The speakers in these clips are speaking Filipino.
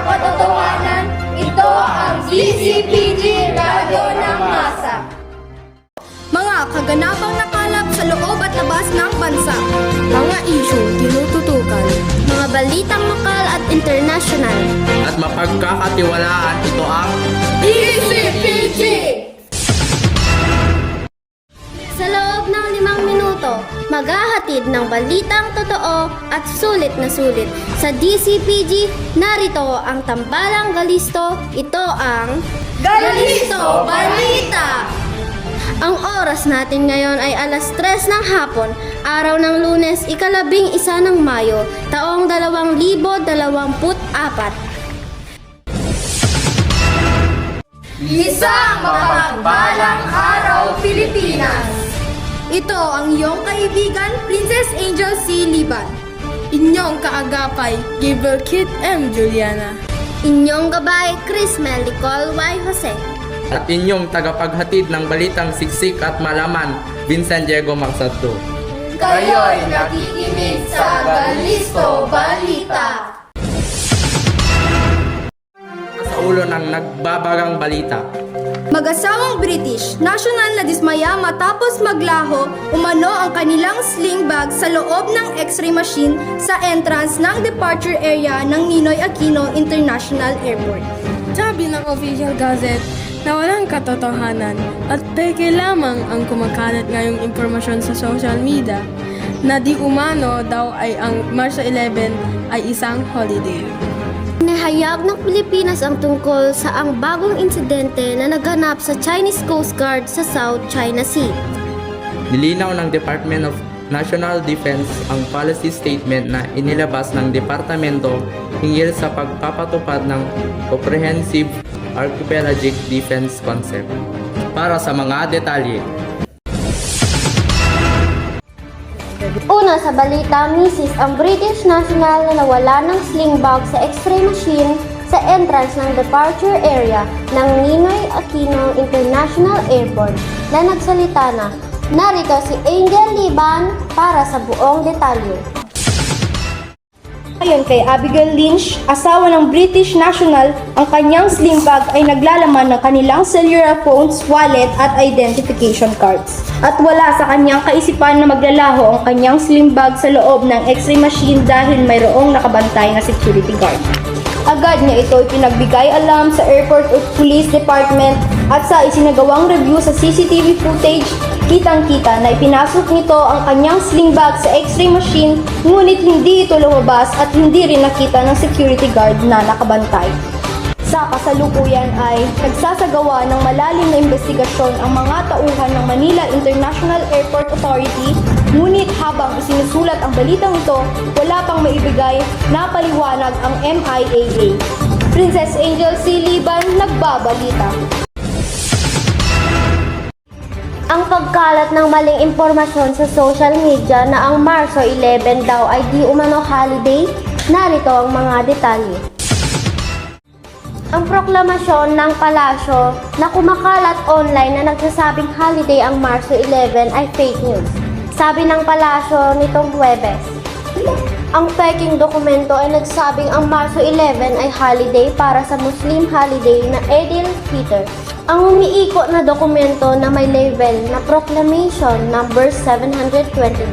ng katotohanan, ito ang DCPG Radio ng Masa. Mga kaganapang nakalap sa loob at labas ng bansa. Mga issue tinututukan. Mga balitang lokal at international. At mapagkakatiwalaan, ito ang DCPG! Sa loob ng 5 minuto, maghahatid ng balitang totoo at sulit na sulit. Sa DCPG, narito ang tambalang Galisto. Ito ang Galisto Balita! Ang oras natin ngayon ay alas 3 ng hapon, araw ng Lunes, 11 ng Mayo, taong 2024. Isang mapagpalang araw, Pilipinas! Ito ang iyong kaibigan, Princess Angel C. Liban. Inyong kaagapay, Gabriel Kit M. Juliana. Inyong gabay, Chris Mel Nicole Y. Jose. at inyong tagapaghatid ng balitang siksik at malaman, Vincent Diego Magsado. Kayo'y nakikinig sa Galisto Balita! Sa ulo ng nagbabagang balita. Mag-asawang British, nasyonal na dismaya matapos maglaho, umano ang kanilang sling bag sa loob ng x-ray machine sa entrance ng departure area ng Ninoy Aquino International Airport. Sabi ng official gazette na walang katotohanan at peke lamang ang kumakalat ngayong impormasyon sa social media na di umano daw ay ang Marso 11 ay isang holiday. Nahayag ng Pilipinas ang tungkol sa ang bagong insidente na naganap sa Chinese Coast Guard sa South China Sea. Nilinaw ng Department of National Defense ang policy statement na inilabas ng departamento hinggil sa pagpapatupad ng Comprehensive Archipelagic Defense Concept. Para sa mga detalye, Una sa balita, misis ang British national na nawala ng sling bag sa x-ray machine sa entrance ng departure area ng Ninoy Aquino International Airport na nagsalita na, narito si Angel Liban para sa buong detalye. Ayon kay Abigail Lynch, asawa ng British national, ang kanyang sling bag ay naglalaman ng kanilang cellular phones, wallet at identification cards. At wala sa kanyang kaisipan na maglalaho ang kanyang sling bag sa loob ng x-ray machine dahil mayroong nakabantay na security guard. Agad niya ito ipinagbigay alam sa Airport Police Department at sa isinagawang review sa CCTV footage, kitang-kita na ipinasok nito ang kanyang sling bag sa x-ray machine ngunit hindi ito lumabas at hindi rin nakita ng security guard na nakabantay. Sa kasalukuyan ay nagsasagawa ng malalim na investigasyon ang mga tauhan ng Manila International Airport Authority, ngunit habang isinusulat ang balitang ito, wala pang maibigay na paliwanag ang MIAA. Princess Angel C. Liban, nagbabalita. Ang pagkalat ng maling impormasyon sa social media na ang Marso 11 daw ay di umano holiday, narito ang mga detalye. Ang proklamasyon ng palasyo na kumakalat online na nagsasabing holiday ang Marso 11 ay fake news. Sabi ng palasyo nitong Huwebes. Ang peking dokumento ay nagsabing ang Marso 11 ay holiday para sa Muslim holiday na Eid al-Fitr. Ang umiikot na dokumento na may label na Proclamation number 729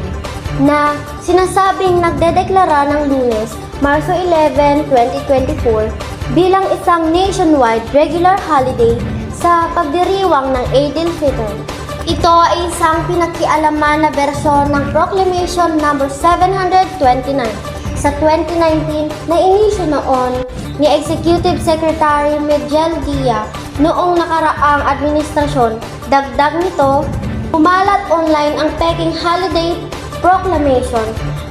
na sinasabing nagdedeklara ng Lunes, Marso 11, 2024 bilang isang nationwide regular holiday sa pagdiriwang ng Eid al-Fitr. Ito ay isang pinakialaman na bersyon ng Proclamation number 729 sa 2019 na inisyu noon ni Executive Secretary Miguel Dia noong nakaraang administrasyon. Dagdag nito, umalat online ang peking holiday proclamation.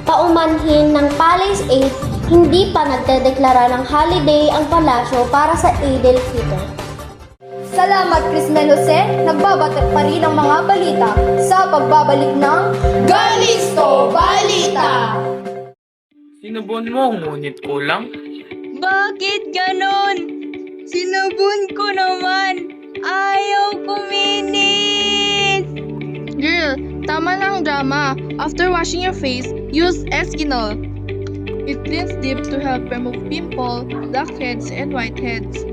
Paumanhin ng Palace 8, hindi pa nagdedeklara ng holiday ang palasyo para sa Eid al-Fitr. Salamat Chris Mel Jose, nagbabatak pa rin ang mga balita sa pagbabalik ng Galisto Balita! sinubon mo ngunit kulang? Bakit ganon? Sinabon ko naman. Ayaw kuminis. Girl, tama na ang drama. After washing your face, use Eskinol. It cleans deep to help remove pimple, blackheads, and whiteheads.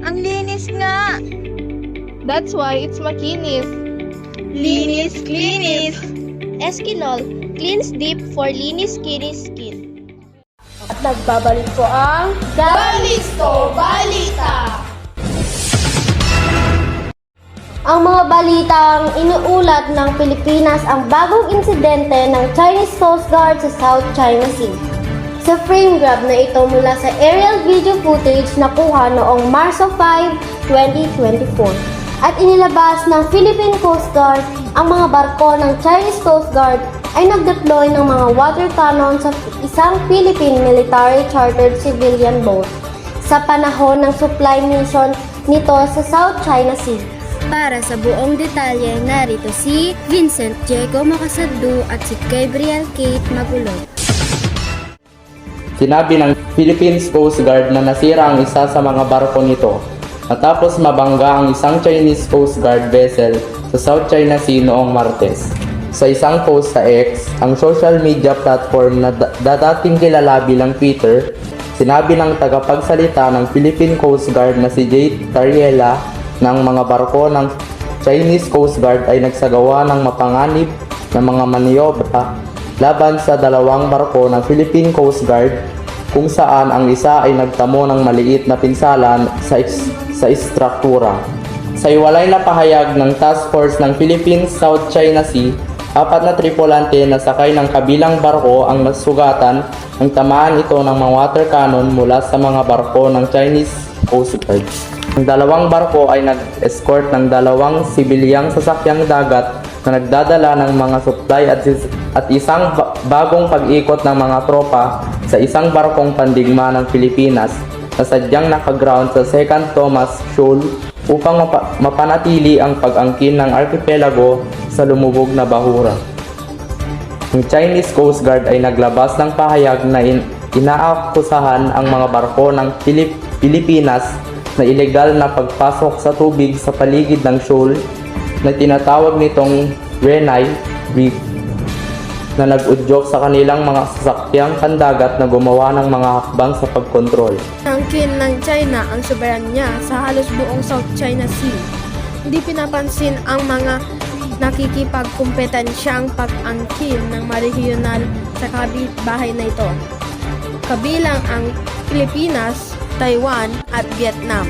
Ang linis nga! That's why it's makinis. Linis, linis! Eskinol cleans deep for linis kinis skin. At nagbabalik po ang Balisto Balita! Ang mga balitang inuulat ng Pilipinas ang bagong insidente ng Chinese Coast Guard sa South China Sea. Sa frame grab na ito mula sa aerial video footage na kuha noong Marso 5, 2024. At inilabas ng Philippine Coast Guard ang mga barko ng Chinese Coast Guard ay nag-deploy ng mga water cannon sa isang Philippine military chartered civilian boat sa panahon ng supply mission nito sa South China Sea. Para sa buong detalye, narito si Vincent Diego Macasaddu at si Gabriel Kate Magulod. Sinabi ng Philippines Coast Guard na nasira ang isa sa mga barko nito matapos mabangga ang isang Chinese Coast Guard vessel sa South China Sea noong Martes. Sa isang post sa X, ang social media platform na dating kilala bilang Twitter, sinabi ng tagapagsalita ng Philippine Coast Guard na si Jay Tariela ng mga barko ng Chinese Coast Guard ay nagsagawa ng mapanganib na mga maniobra laban sa dalawang barko ng Philippine Coast Guard kung saan ang isa ay nagtamo ng maliit na pinsalan sa istruktura. Sa iwalay na pahayag ng Task Force ng Philippines South China Sea, 4 na tripulante na sakay ng kabilang barko ang nasugatan ng tamaan ito ng mga water cannon mula sa mga barko ng Chinese Coast Guard. Ang dalawang barko ay nag-escort ng dalawang sibilyang sasakyang dagat na nagdadala ng mga supply at isang bagong pag-ikot ng mga tropa sa isang barkong pandigma ng Pilipinas na sadyang nakaground sa 2nd Thomas Shoal upang mapanatili ang pag-angkin ng archipelago sa lumubog na bahura. Ang Chinese Coast Guard ay naglabas ng pahayag na inaakusahan ang mga barko ng Pilipinas na ilegal na pagpasok sa tubig sa paligid ng shoal na tinatawag nitong Renai Reef na nag-udyok sa kanilang mga sasakyang pandagat na gumawa ng mga hakbang sa pagkontrol. Angkin ng China ang soberanya sa halos buong South China Sea. Hindi pinapansin ang mga nakikipagkumpetensyang pag-angkin ng marehiyonal sa kapitbahay na ito. Kabilang ang Pilipinas, Taiwan at Vietnam.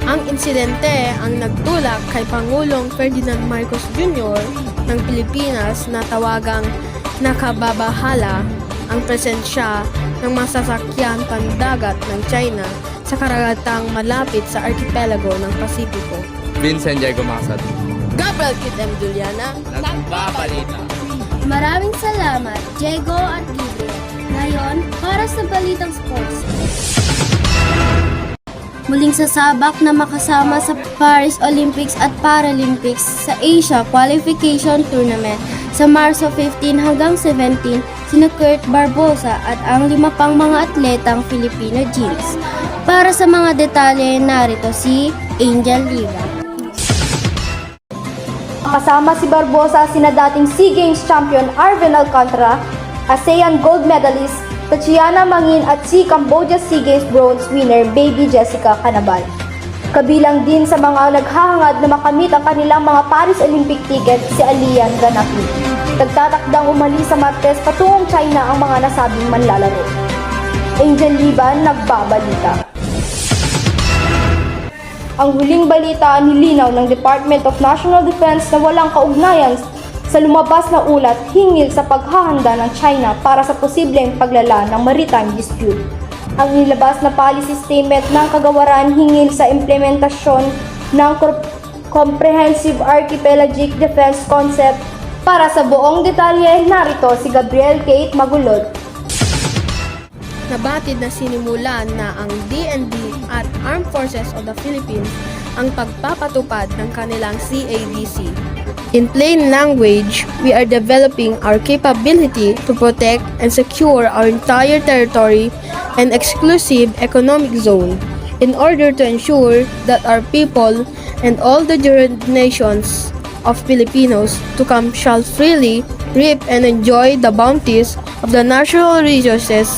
Ang insidente ang nagtulak kay Pangulong Ferdinand Marcos Jr. ng Pilipinas na tawagang nakababahala ang presensya ng masasakyan pandagat ng China sa karagatang malapit sa archipelago ng Pasipiko. Vincent Diego Macasaddu. Gabriel Kit M. Juliana, Nagbabalita. Maraming salamat, Diego at Gabriel. Ngayon, para sa Balitang Sports. Muling sasabak na makasama sa Paris Olympics at Paralympics sa Asia Qualification Tournament sa Marso 15 hanggang 17 sina Kurt Barbosa at ang 5 pang mga atletang Filipino Jeans. Para sa mga detalye, narito si Angel Liga. Kasama si Barbosa sina dating SEA Games champion Arven Alcantara, ASEAN gold medalist Tatiana Mangin at si Cambodia SEA Games bronze winner Baby Jessica Canabal. Kabilang din sa mga naghahangad na makamit ang kanilang mga Paris Olympic ticket si Alian Ganapin. Nagtatakdang umalis sa Martes patungong China ang mga nasabing manlalaro. Angel Liban, Nagbabalita. Ang huling balita nilinaw ng Department of National Defense na walang kaugnayan sa lumabas na ulat hinggil sa paghahanda ng China para sa posibleng paglala ng maritime dispute. Ang nilabas na policy statement ng kagawaran hinggil sa implementasyon ng Comprehensive Archipelagic Defense Concept. Para sa buong detalye, narito si Gabriel Kate Magulod. Nabatid na sinimulan na ang DND at Armed Forces of the Philippines ang pagpapatupad ng kanilang CADC. In plain language, we are developing our capability to protect and secure our entire territory and exclusive economic zone in order to ensure that our people and all the jurisdictions of Filipinos to come shall freely reap and enjoy the bounties of the natural resources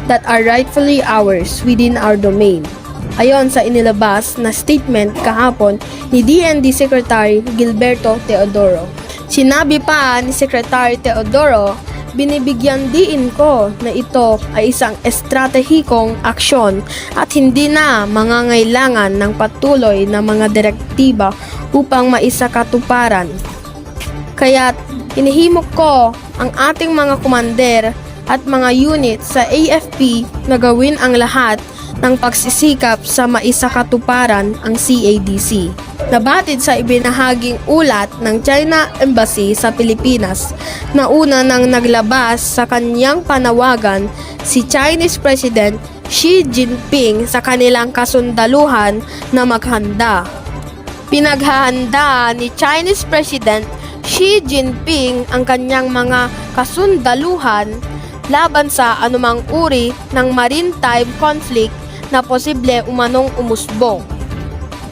that are rightfully ours within our domain. Ayon sa inilabas na statement kahapon ni DND Secretary Gilberto Teodoro. Sinabi pa ni Secretary Teodoro, binibigyan diin ko na ito ay isang estratehikong aksyon at hindi na mangangailangan ng patuloy na mga direktiba upang maisakatuparan. Kaya't inihimok ko ang ating mga komander at mga unit sa AFP na gawin ang lahat ng pagsisikap sa maisakatuparan ang CADC. Nabatid sa ibinahaging ulat ng China Embassy sa Pilipinas na una nang naglabas sa kanyang panawagan si Chinese President Xi Jinping sa kanilang kasundaluhan na maghanda. Pinaghahanda ni Chinese President Xi Jinping ang kanyang mga kasundaluhan laban sa anumang uri ng maritime conflict na posible umanong umusbong.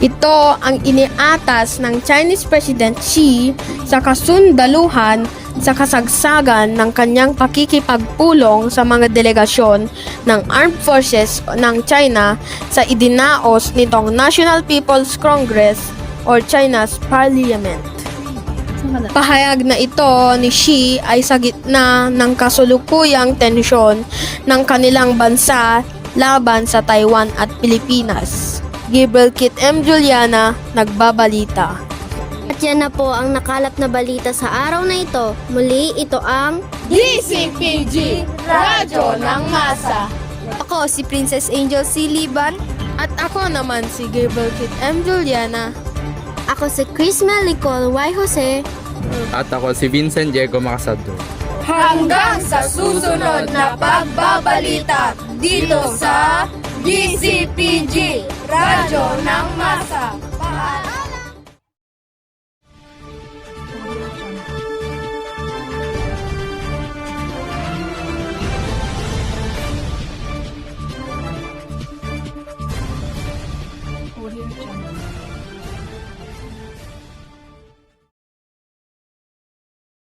Ito ang iniatas ng Chinese President Xi sa kasundaluhan sa kasagsagan ng kanyang pakikipagpulong sa mga delegasyon ng Armed Forces ng China sa idinaos nitong National People's Congress or China's Parliament. Pahayag na ito ni Xi ay sa gitna ng kasulukuyang tensyon ng kanilang bansa laban sa Taiwan at Pilipinas. Gabriel Kit M. Juliana, nagbabalita. At yan na po ang nakalap na balita sa araw na ito. Muli, ito ang DCPG, Radyo ng Masa. Ako si Princess Angel C. Liban. At ako naman si Gabriel Kit M. Juliana. ako si Chris Melicol Y. Jose. At ako si Vincent Diego Macasado. Hanggang sa susunod na pagbabalita dito sa DCPG, Radyo ng Masa.